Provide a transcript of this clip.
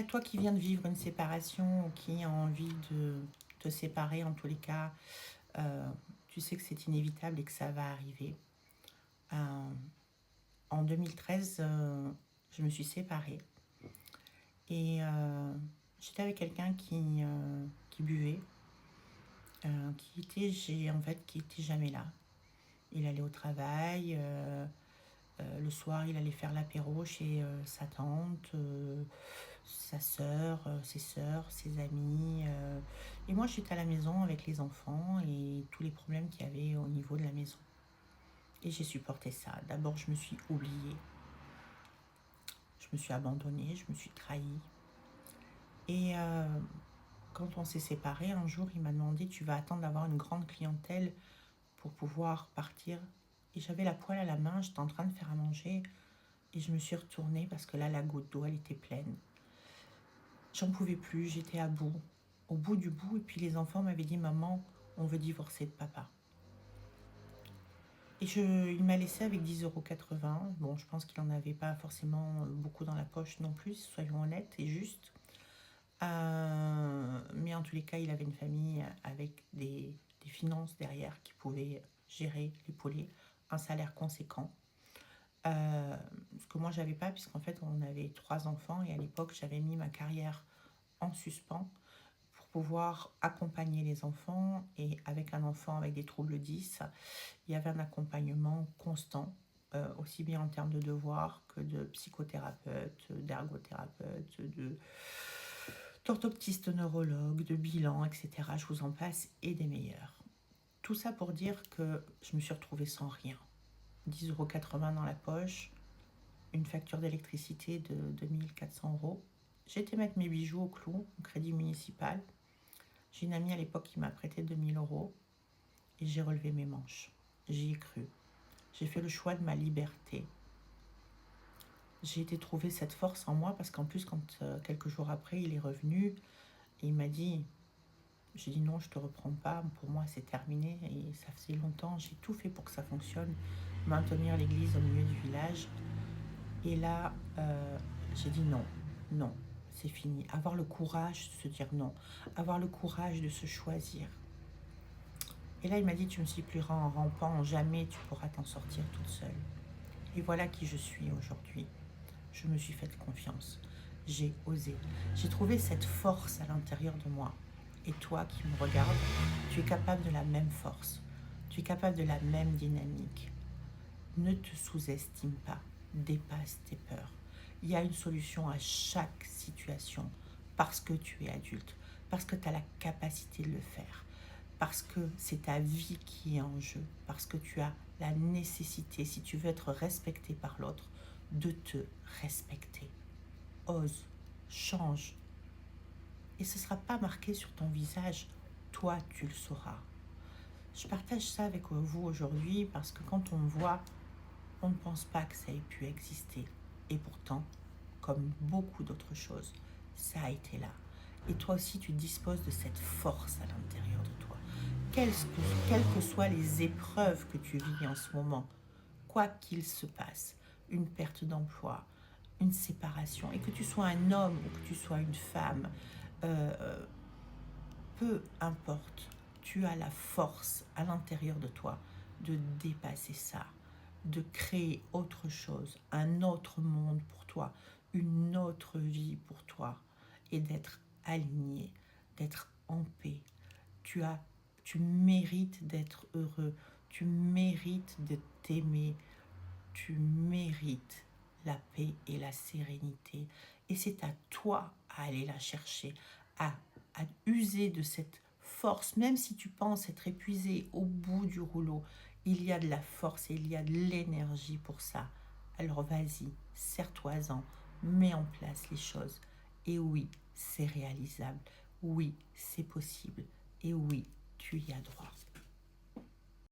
À toi qui viens de vivre une séparation ou qui a envie de te séparer, en tous les cas, euh, tu sais que c'est inévitable et que ça va arriver. Euh, En 2013, je me suis séparée et j'étais avec quelqu'un qui buvait, qui était jamais là. Il allait au travail, le soir il allait faire l'apéro chez sa tante, sa sœur, ses sœurs, ses amis. Et moi j'étais à la maison avec les enfants et tous les problèmes qu'il y avait au niveau de la maison. Et j'ai supporté ça. D'abord je me suis oubliée, je me suis abandonnée, je me suis trahie. Et quand on s'est séparés, un jour, il m'a demandé, tu vas attendre d'avoir une grande clientèle pour pouvoir partir. Et j'avais la poêle à la main, j'étais en train de faire à manger. Et je me suis retournée parce que là, la goutte d'eau, elle était pleine. J'en pouvais plus, j'étais à bout, au bout du bout. Et puis les enfants m'avaient dit, maman, on veut divorcer de papa. Il m'a laissé avec 10,80 €. Bon, je pense qu'il n'en avait pas forcément beaucoup dans la poche non plus, soyons honnêtes et justes. Mais en tous les cas, il avait une famille avec des finances derrière qui pouvaient gérer, l'épauler, un salaire conséquent. Ce que moi, j'avais pas, puisqu'en fait, on avait 3 enfants et à l'époque, j'avais mis ma carrière en suspens pour pouvoir accompagner les enfants. Et avec un enfant avec des troubles 10, il y avait un accompagnement constant, aussi bien en termes de devoirs que de psychothérapeute, d'ergothérapeute, d'orthoptiste neurologue, de bilan, etc. Je vous en passe et des meilleurs. Tout ça pour dire que je me suis retrouvée sans rien. 10,80 € dans la poche, une facture d'électricité de 2 400 €. J'ai été mettre mes bijoux au clou, au crédit municipal. J'ai une amie à l'époque qui m'a prêté 2 000 € et j'ai relevé mes manches. J'y ai cru. J'ai fait le choix de ma liberté. J'ai été trouver cette force en moi parce qu'en plus, quand quelques jours après, il est revenu et il m'a dit, j'ai dit non, je te reprends pas, pour moi c'est terminé et ça faisait longtemps, j'ai tout fait pour que ça fonctionne, maintenir l'église au milieu du village. Et là, j'ai dit non, non, c'est fini. Avoir le courage de se dire non, avoir le courage de se choisir. Et là, il m'a dit, tu me supplieras en rampant, jamais tu pourras t'en sortir toute seule. Et voilà qui je suis aujourd'hui. Je me suis faite confiance. J'ai osé. J'ai trouvé cette force à l'intérieur de moi. Et toi qui me regardes, tu es capable de la même force. Tu es capable de la même dynamique. Ne te sous-estime pas. Dépasse tes peurs. Il y a une solution à chaque situation parce que tu es adulte, parce que tu as la capacité de le faire, parce que c'est ta vie qui est en jeu, parce que tu as la nécessité, si tu veux être respecté par l'autre, de te respecter. Ose, change. Et ce ne sera pas marqué sur ton visage, toi tu le sauras. Je partage ça avec vous aujourd'hui parce que quand on me voit, on ne pense pas que ça ait pu exister. Et pourtant, comme beaucoup d'autres choses, ça a été là. Et toi aussi, tu disposes de cette force à l'intérieur de toi. Quelles que soient les épreuves que tu vis en ce moment, quoi qu'il se passe, une perte d'emploi, une séparation, et que tu sois un homme ou que tu sois une femme, peu importe, tu as la force à l'intérieur de toi de dépasser ça, de créer autre chose, un autre monde pour toi, une autre vie pour toi, et d'être aligné, d'être en paix. Tu mérites d'être heureux, tu mérites de t'aimer, tu mérites la paix et la sérénité. Et c'est à toi à aller la chercher, à, à user de cette force, même si tu penses être épuisé au bout du rouleau, il y a de la force et il y a de l'énergie pour ça. Alors vas-y, serre-toi-en, mets en place les choses. Et oui, c'est réalisable. Oui, c'est possible. Et oui, tu y as droit.